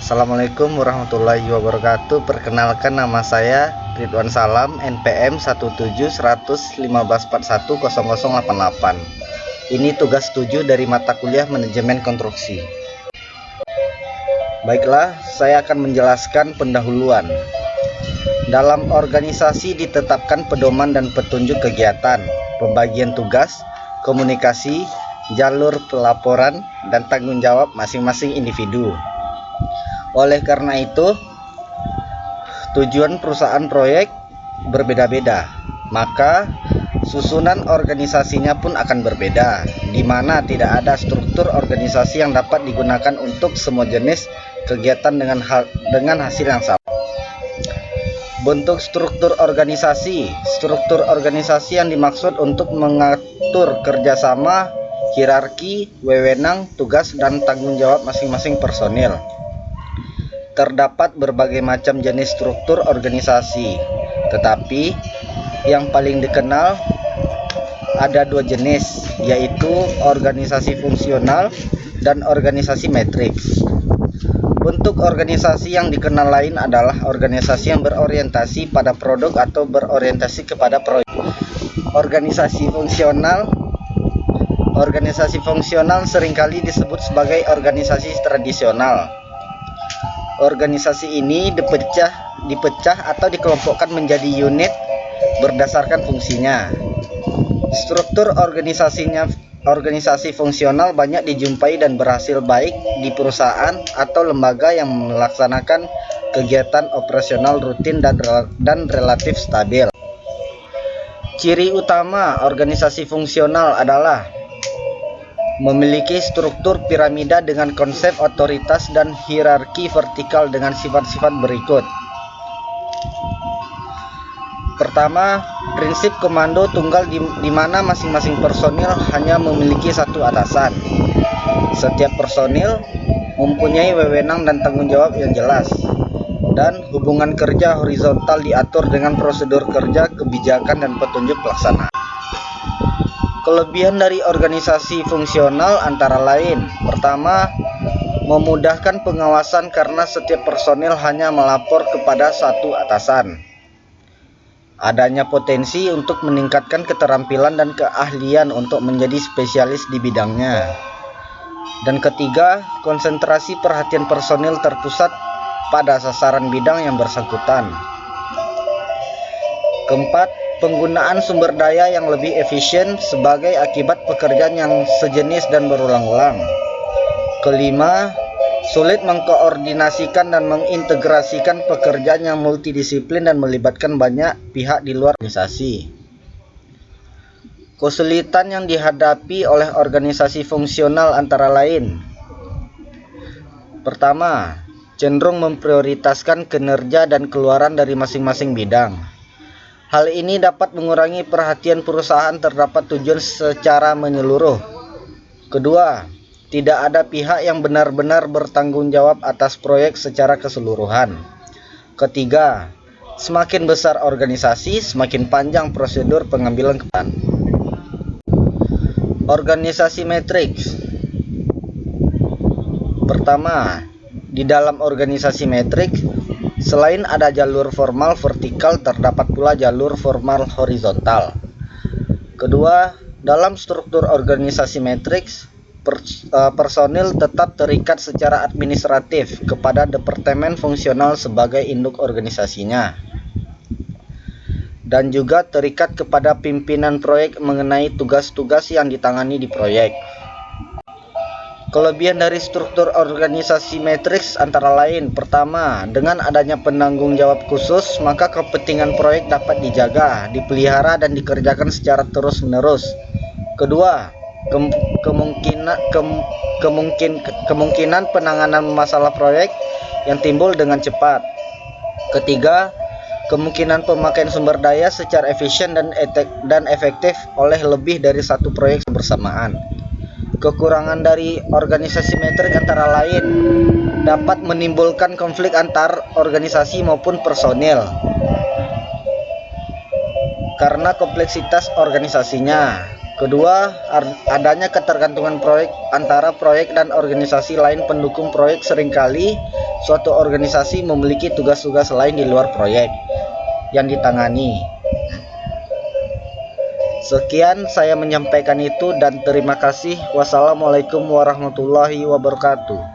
Assalamualaikum warahmatullahi wabarakatuh. Perkenalkan, nama saya Ridwan Salam, NPM 171151410088. Ini tugas 7 dari mata kuliah Manajemen Konstruksi. Baiklah, saya akan menjelaskan pendahuluan. Dalam organisasi ditetapkan pedoman dan petunjuk kegiatan, pembagian tugas, komunikasi, jalur pelaporan, dan tanggung jawab masing-masing individu. Oleh karena itu, tujuan perusahaan proyek berbeda-beda, maka susunan organisasinya pun akan berbeda, di mana tidak ada struktur organisasi yang dapat digunakan untuk semua jenis kegiatan dengan hasil yang sama. Bentuk struktur organisasi yang dimaksud untuk mengatur kerjasama, hierarki, wewenang, tugas, dan tanggung jawab masing-masing personil. Terdapat berbagai macam jenis struktur organisasi, tetapi yang paling dikenal ada dua jenis, yaitu organisasi fungsional dan organisasi matriks. Bentuk organisasi yang dikenal lain adalah organisasi yang berorientasi pada produk atau berorientasi kepada proyek. Organisasi fungsional seringkali disebut sebagai organisasi tradisional. Organisasi ini dipecah atau dikelompokkan menjadi unit berdasarkan fungsinya. Struktur organisasi fungsional banyak dijumpai dan berhasil baik di perusahaan atau lembaga yang melaksanakan kegiatan operasional rutin dan relatif stabil. Ciri utama organisasi fungsional adalah memiliki struktur piramida dengan konsep otoritas dan hierarki vertikal dengan sifat-sifat berikut. Pertama, prinsip komando tunggal di mana masing-masing personil hanya memiliki satu atasan. Setiap personil mempunyai wewenang dan tanggung jawab yang jelas, dan hubungan kerja horizontal diatur dengan prosedur kerja, kebijakan, dan petunjuk pelaksanaan. Kelebihan dari organisasi fungsional antara lain: pertama, memudahkan pengawasan karena setiap personil hanya melapor kepada satu atasan. Adanya potensi untuk meningkatkan keterampilan dan keahlian untuk menjadi spesialis di bidangnya. Dan ketiga, konsentrasi perhatian personil terpusat pada sasaran bidang yang bersangkutan. Keempat, penggunaan sumber daya yang lebih efisien sebagai akibat pekerjaan yang sejenis dan berulang-ulang. Kelima, sulit mengkoordinasikan dan mengintegrasikan pekerjaan yang multidisiplin dan melibatkan banyak pihak di luar organisasi. Kesulitan yang dihadapi oleh organisasi fungsional antara lain: pertama, cenderung memprioritaskan kinerja dan keluaran dari masing-masing bidang. Hal ini dapat mengurangi perhatian perusahaan terhadap tujuan secara menyeluruh. Kedua, tidak ada pihak yang benar-benar bertanggung jawab atas proyek secara keseluruhan. Ketiga, semakin besar organisasi, semakin panjang prosedur pengambilan keputusan. Organisasi matriks. Pertama, di dalam organisasi matriks, selain ada jalur formal vertikal, terdapat pula jalur formal horizontal. Kedua, dalam struktur organisasi matriks, personil tetap terikat secara administratif kepada departemen fungsional sebagai induk organisasinya, dan juga terikat kepada pimpinan proyek mengenai tugas-tugas yang ditangani di proyek. Kelebihan dari struktur organisasi matriks antara lain: pertama, dengan adanya penanggung jawab khusus, maka kepentingan proyek dapat dijaga, dipelihara, dan dikerjakan secara terus-menerus. Kedua, kemungkinan penanganan masalah proyek yang timbul dengan cepat. Ketiga, kemungkinan pemakaian sumber daya secara efisien dan efektif oleh lebih dari satu proyek bersamaan. Kekurangan dari organisasi matriks antara lain dapat menimbulkan konflik antar organisasi maupun personil karena kompleksitas organisasinya. Kedua, adanya ketergantungan proyek antara proyek dan organisasi lain pendukung proyek. Seringkali suatu organisasi memiliki tugas-tugas lain di luar proyek yang ditangani. Sekian saya menyampaikan itu dan terima kasih. Wassalamualaikum warahmatullahi wabarakatuh.